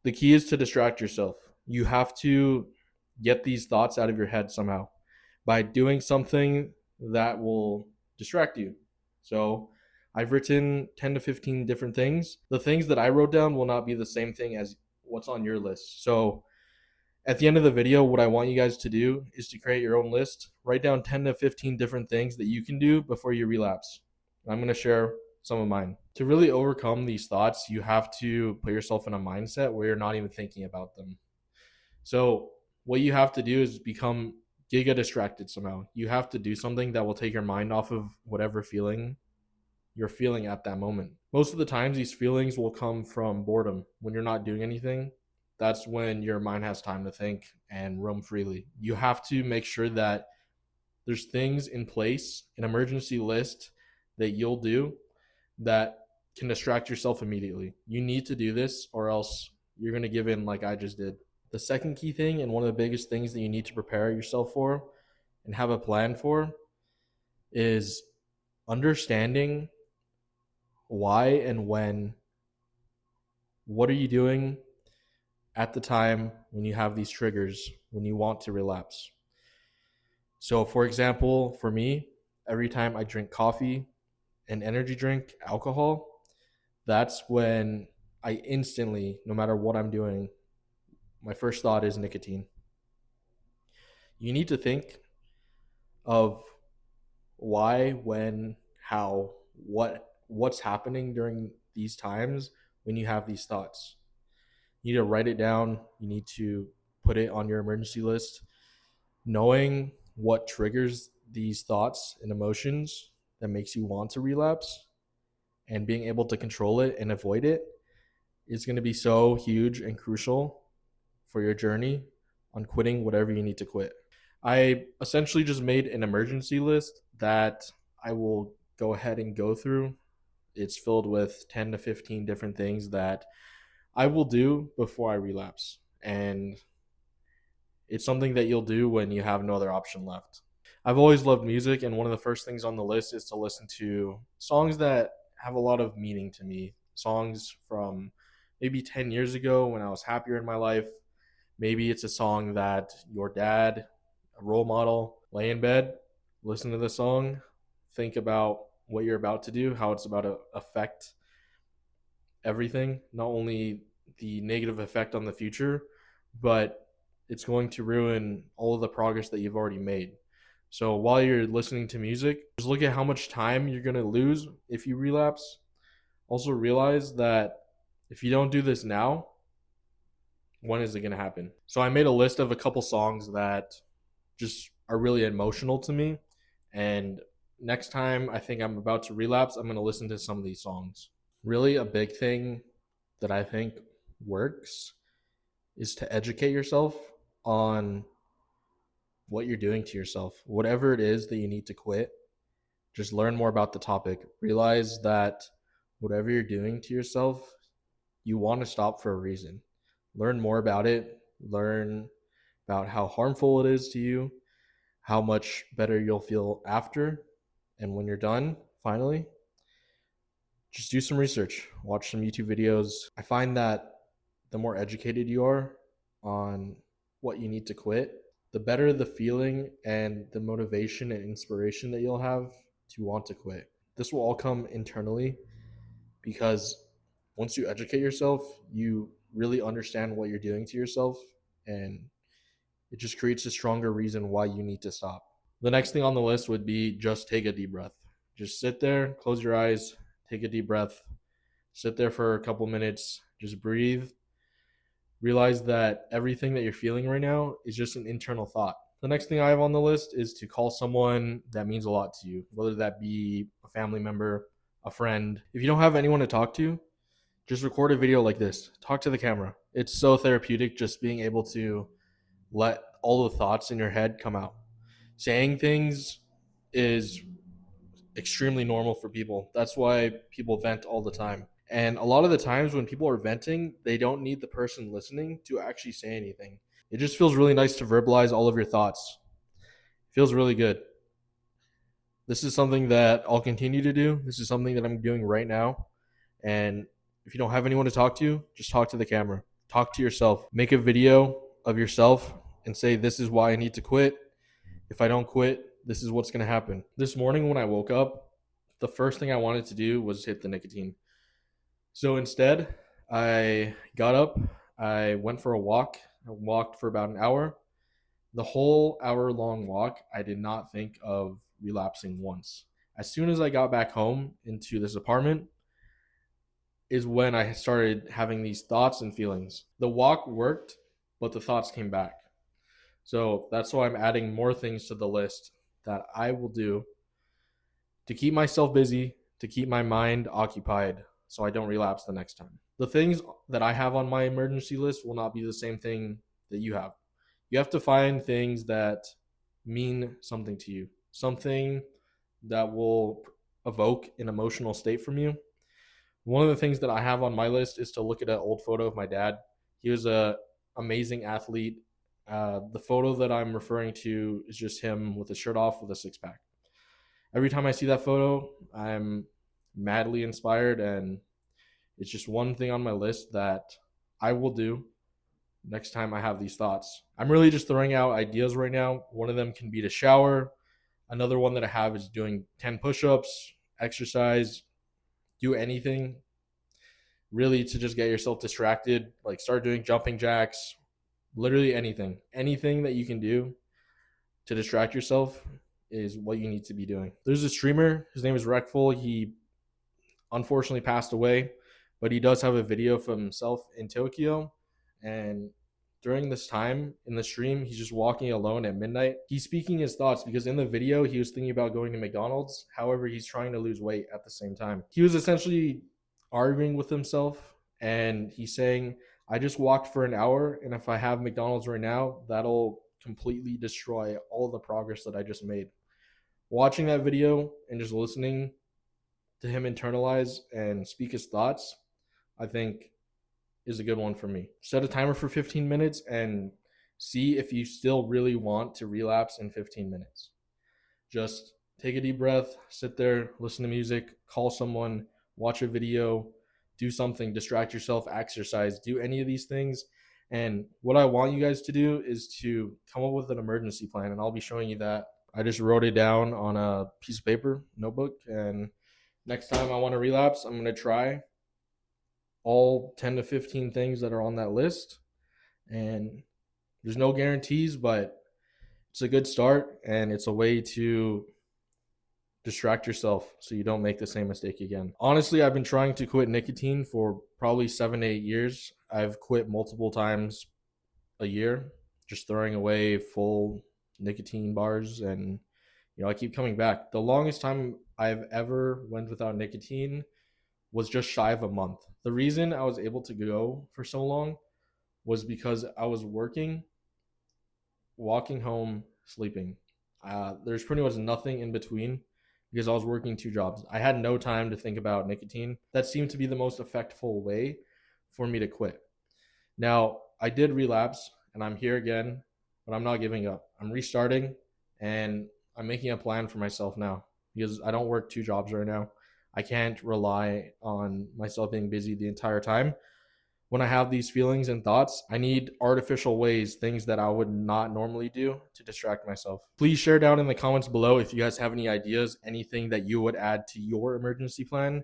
The key is to distract yourself. You have to get these thoughts out of your head somehow by doing something that will distract you. So I've written 10 to 15 different things. The things that I wrote down will not be the same thing as what's on your list. So at the end of the video, what I want you guys to do is to create your own list. Write down 10 to 15 different things that you can do before you relapse. I'm going to share some of mine. To really overcome these thoughts, you have to put yourself in a mindset where you're not even thinking about them. So, what you have to do is become giga distracted somehow. You have to do something that will take your mind off of whatever feeling you're feeling at that moment. Most of the times, these feelings will come from boredom. When you're not doing anything, that's when your mind has time to think and roam freely. You have to make sure that there's things in place, an emergency list that you'll do that can distract yourself immediately. You need to do this or else you're going to give in like I just did. The second key thing, and one of the biggest things that you need to prepare yourself for and have a plan for, is understanding why and when. What are you doing at the time when you have these triggers, when you want to relapse? So, for example, for me, every time I drink coffee, an energy drink, alcohol, that's when I instantly, no matter what I'm doing, my first thought is nicotine. You need to think of why, when, how, what's happening during these times when you have these thoughts. You need to write it down. You need to put it on your emergency list. Knowing what triggers these thoughts and emotions that makes you want to relapse and being able to control it and avoid it is going to be so huge and crucial for your journey on quitting whatever you need to quit. I essentially just made an emergency list that I will go ahead and go through. It's filled with 10 to 15 different things that I will do before I relapse. And it's something that you'll do when you have no other option left. I've always loved music, and one of the first things on the list is to listen to songs that have a lot of meaning to me. Songs from maybe 10 years ago when I was happier in my life. Maybe it's a song that your dad, a role model, lay in bed, listen to the song, think about what you're about to do, how it's about to affect everything, not only the negative effect on the future, but it's going to ruin all of the progress that you've already made. So while you're listening to music, just look at how much time you're going to lose if you relapse. Also realize that if you don't do this now, when is it going to happen? So I made a list of a couple songs that just are really emotional to me. And next time I think I'm about to relapse, I'm going to listen to some of these songs. Really, a big thing that I think works is to educate yourself on what you're doing to yourself. Whatever it is that you need to quit, just learn more about the topic. Realize that whatever you're doing to yourself, you want to stop for a reason. Learn more about it. Learn about how harmful it is to you, how much better you'll feel after. And when you're done, finally, just do some research, watch some YouTube videos. I find that the more educated you are on what you need to quit, the better the feeling and the motivation and inspiration that you'll have to want to quit. This will all come internally because once you educate yourself, you really understand what you're doing to yourself, and it just creates a stronger reason why you need to stop. The next thing on the list would be just take a deep breath. Just sit there, close your eyes, take a deep breath, sit there for a couple minutes, just breathe. Realize that everything that you're feeling right now is just an internal thought. The next thing I have on the list is to call someone that means a lot to you, whether that be a family member, a friend. If you don't have anyone to talk to, just record a video like this. Talk to the camera. It's so therapeutic just being able to let all the thoughts in your head come out. Saying things is extremely normal for people. That's why people vent all the time. And a lot of the times when people are venting, they don't need the person listening to actually say anything. It just feels really nice to verbalize all of your thoughts. It feels really good. This is something that I'll continue to do. This is something that I'm doing right now. And if you don't have anyone to talk to, just talk to the camera. Talk to yourself. Make a video of yourself and say, this is why I need to quit. If I don't quit, this is what's going to happen. This morning when I woke up, the first thing I wanted to do was hit the nicotine. So instead, I got up, I went for a walk. I walked for about an hour. The whole hour long walk, I did not think of relapsing once. As soon as I got back home into this apartment, is when I started having these thoughts and feelings. The walk worked, but the thoughts came back. So that's why I'm adding more things to the list that I will do to keep myself busy, to keep my mind occupied so I don't relapse the next time. The things that I have on my emergency list will not be the same thing that you have. You have to find things that mean something to you, something that will evoke an emotional state from you. One of the things that I have on my list is to look at an old photo of my dad. He was a amazing athlete. The photo that I'm referring to is just him with his shirt off with a six pack. Every time I see that photo, I'm madly inspired, and it's just one thing on my list that I will do next time I have these thoughts. I'm really just throwing out ideas right now. One of them can be to shower. Another one that I have is doing 10 push ups, exercise, do anything really to just get yourself distracted. Like start doing jumping jacks, literally anything. Anything that you can do to distract yourself is what you need to be doing. There's a streamer, his name is Recful. He unfortunately passed away, but he does have a video of himself in Tokyo. And during this time in the stream, he's just walking alone at midnight. He's speaking his thoughts because in the video, he was thinking about going to McDonald's. However, he's trying to lose weight at the same time. He was essentially arguing with himself, and he's saying, I just walked for an hour, and if I have McDonald's right now, that'll completely destroy all the progress that I just made. Watching that video and just listening to him internalize and speak his thoughts, I think is a good one for me. Set a timer for 15 minutes and see if you still really want to relapse in 15 minutes. Just take a deep breath, sit there, listen to music, call someone, watch a video, do something, distract yourself, exercise, do any of these things. And what I want you guys to do is to come up with an emergency plan, and I'll be showing you that. I just wrote it down on a piece of paper, notebook, and next time I want to relapse, I'm going to try all 10 to 15 things that are on that list. And there's no guarantees, but it's a good start, and it's a way to distract yourself so you don't make the same mistake again. Honestly, I've been trying to quit nicotine for probably 7 to 8 years. I've quit multiple times a year, just throwing away full nicotine bars, and I keep coming back. The longest time I've ever went without nicotine was just shy of a month. The reason I was able to go for so long was because I was working, walking home, sleeping. There's pretty much nothing in between because I was working two jobs. I had no time to think about nicotine. That seemed to be the most effective way for me to quit. Now, I did relapse, and I'm here again, but I'm not giving up. I'm restarting, and I'm making a plan for myself now because I don't work two jobs right now. I can't rely on myself being busy the entire time. When I have these feelings and thoughts, I need artificial ways, things that I would not normally do to distract myself. Please share down in the comments below if you guys have any ideas, anything that you would add to your emergency plan.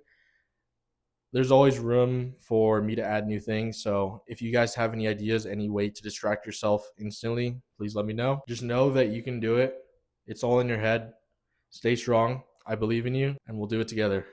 There's always room for me to add new things. So if you guys have any ideas, any way to distract yourself instantly, please let me know. Just know that you can do it. It's all in your head. Stay strong. I believe in you, and we'll do it together.